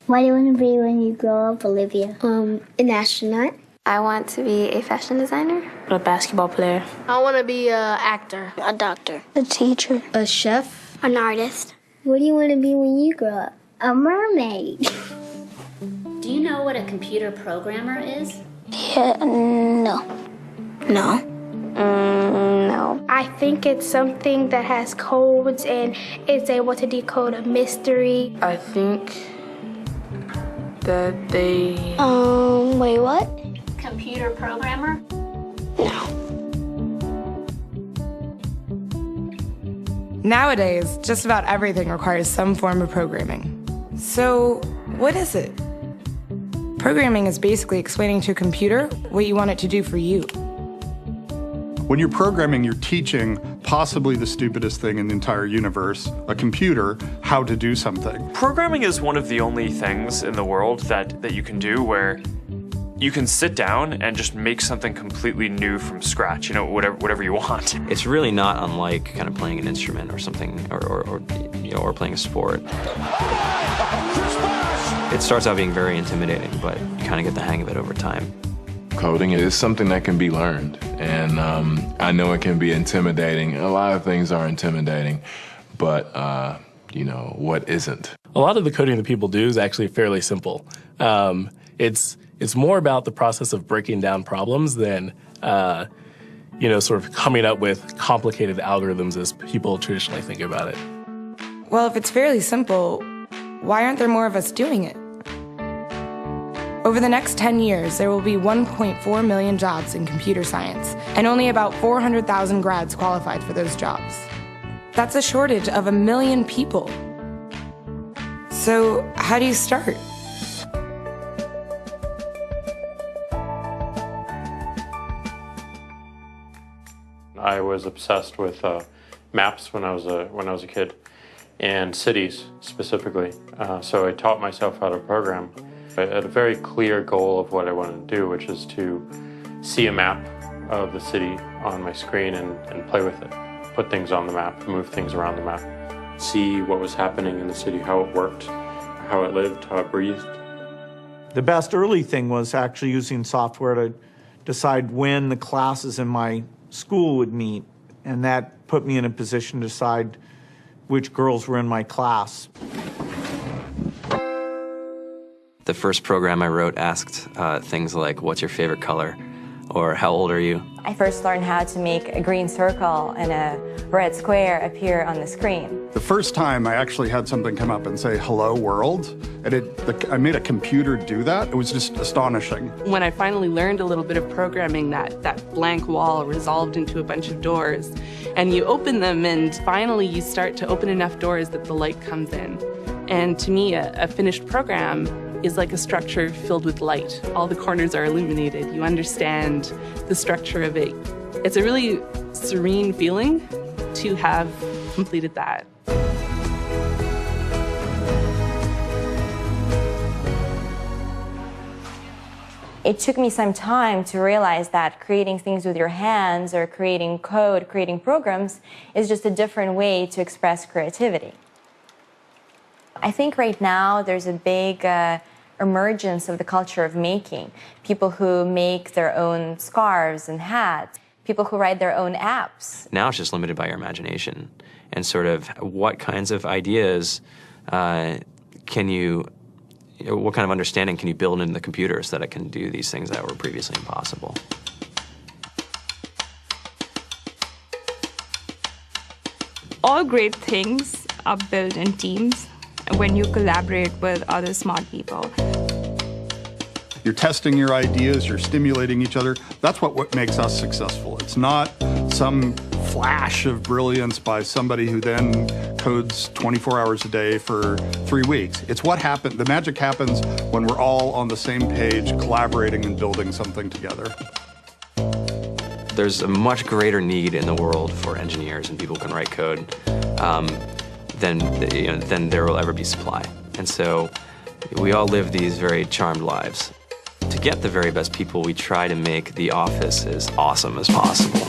What do you want to be when you grow up, Olivia? An astronaut. I want to be a fashion designer. A basketball player. I want to be an actor. A doctor. A teacher. A chef. An artist. What do you want to be when you grow up? A mermaid. Do you know what a computer programmer is? Yeah, no. No. No. I think it's something that has codes and is able to decode a mystery. I think that they... Wait, what? Computer programmer? Nowadays, just about everything requires some form of programming. So, what is it? Programming is basically explaining to a computer what you want it to do for you. When you're programming, you're teaching possibly the stupidest thing in the entire universe, a computer, how to do something. Programming is one of the only things in the world that you can do where you can sit down and just make something completely new from scratch, whatever you want. It's really not unlike kind of playing an instrument or something, or playing a sport. It starts out being very intimidating, but you kind of get the hang of it over time. Coding is something that can be learned, and I know it can be intimidating. A lot of things are intimidating, but what isn't? A lot of the coding that people do is actually fairly simple. It's more about the process of breaking down problems than, sort of coming up with complicated algorithms as people traditionally think about it. Well, if it's fairly simple, why aren't there more of us doing it? Over the next 10 years, there will be 1.4 million jobs in computer science, and only about 400,000 grads qualified for those jobs. That's a shortage of 1 million people. So, how do you start? I was obsessed with maps when I was a kid, and cities specifically. So I taught myself how to program. I had a very clear goal of what I wanted to do, which is to see a map of the city on my screen and play with it. Put things on the map, move things around the map. See what was happening in the city, how it worked, how it lived, how it breathed. The best early thing was actually using software to decide when the classes in my school would meet, and that put me in a position to decide which girls were in my class. The first program I wrote asked things like, what's your favorite color? Or how old are you? I first learned how to make a green circle and a red square appear on the screen. The first time I actually had something come up and say, hello world, and I made a computer do that. It was just astonishing. When I finally learned a little bit of programming, that blank wall resolved into a bunch of doors, and you open them, and finally you start to open enough doors that the light comes in. And to me, a finished program is like a structure filled with light. All the corners are illuminated. You understand the structure of it. It's a really serene feeling to have completed that. It took me some time to realize that creating things with your hands or creating code, creating programs, is just a different way to express creativity. I think right now there's a big emergence of the culture of making. People who make their own scarves and hats, people who write their own apps. Now it's just limited by your imagination and sort of what kinds of ideas what kind of understanding can you build into the computer so that it can do these things that were previously impossible. All great things are built in teams when you collaborate with other smart people. You're testing your ideas, you're stimulating each other. That's what makes us successful. It's not some flash of brilliance by somebody who then codes 24 hours a day for 3 weeks. It's what happened. The magic happens when we're all on the same page, collaborating and building something together. There's a much greater need in the world for engineers and people who can write code than there will ever be supply. And so we all live these very charmed lives. To get the very best people, we try to make the office as awesome as possible.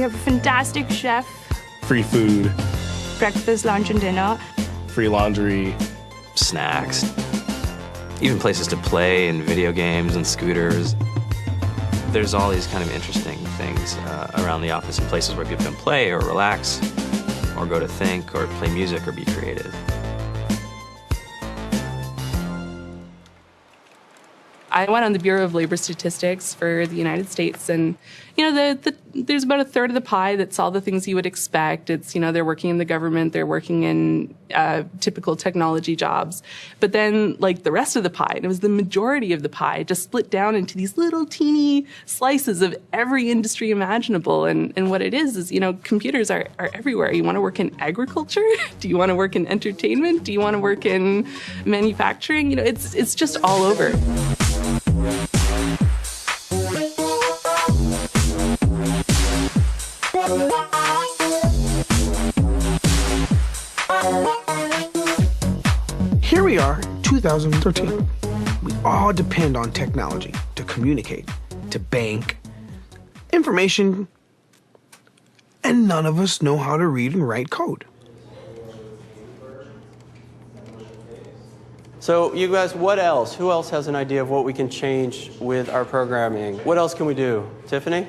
We have a fantastic chef, Free food, breakfast, lunch, and dinner. free laundry, snacks, even places to play and video games and scooters. There's all these kind of interesting things around the office and places where people can play or relax or go to think or play music or be creative. I went on the Bureau of Labor Statistics for the United States, and there's about a third of the pie that's all the things you would expect. It's, they're working in the government, they're working in typical technology jobs. But then, like, the rest of the pie, and it was the majority of the pie, just split down into these little teeny slices of every industry imaginable. And what it is, computers are everywhere. You want to work in agriculture? Do you want to work in entertainment? Do you want to work in manufacturing? It's just all over. Here we are, 2013. We all depend on technology to communicate, to bank, information, and none of us know how to read and write code. So you guys, what else? Who else has an idea of what we can change with our programming? What else can we do? Tiffany?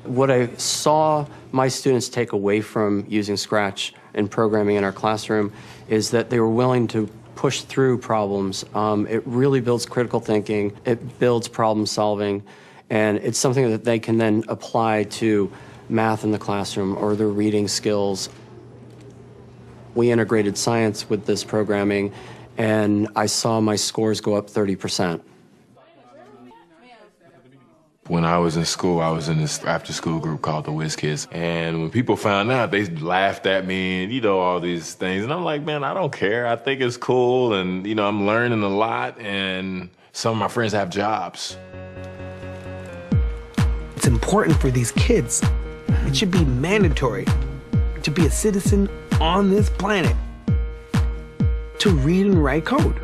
What I saw my students take away from using Scratch and programming in our classroom is that they were willing to push through problems. It really builds critical thinking, it builds problem solving, and it's something that they can then apply to math in the classroom or their reading skills. We integrated science with this programming, and I saw my scores go up 30%. When I was in school, I was in this after-school group called the Whiz Kids. And when people found out, they laughed at me and, all these things. And I'm like, man, I don't care. I think it's cool. And, I'm learning a lot. And some of my friends have jobs. It's important for these kids. It should be mandatory to be a citizen on this planet, to read and write code.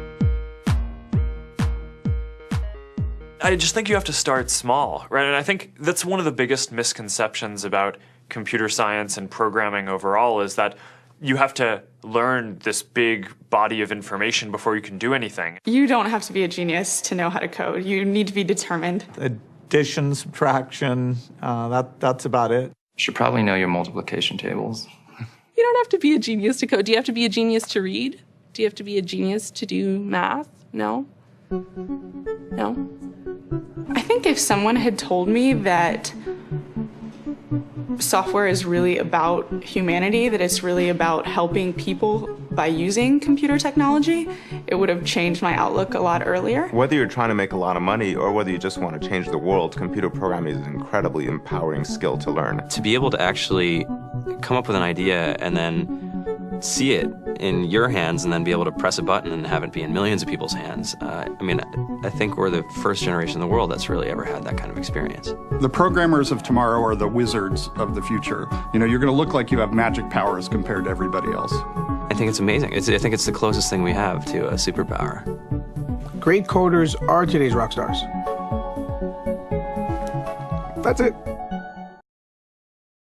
I just think you have to start small, right? And I think that's one of the biggest misconceptions about computer science and programming overall is that you have to learn this big body of information before you can do anything. You don't have to be a genius to know how to code. You need to be determined. Addition, subtraction, that's about it. You should probably know your multiplication tables. You don't have to be a genius to code. Do you have to be a genius to read? Do you have to be a genius to do math? No? No? I think if someone had told me that software is really about humanity, that it's really about helping people by using computer technology, it would have changed my outlook a lot earlier. Whether you're trying to make a lot of money or whether you just want to change the world, computer programming is an incredibly empowering skill to learn. To be able to actually come up with an idea and then see it in your hands and then be able to press a button and have it be in millions of people's hands. I think we're the first generation in the world that's really ever had that kind of experience. The programmers of tomorrow are the wizards of the future. You're going to look like you have magic powers compared to everybody else. I think it's amazing. I think it's the closest thing we have to a superpower. Great coders are today's rock stars. That's it.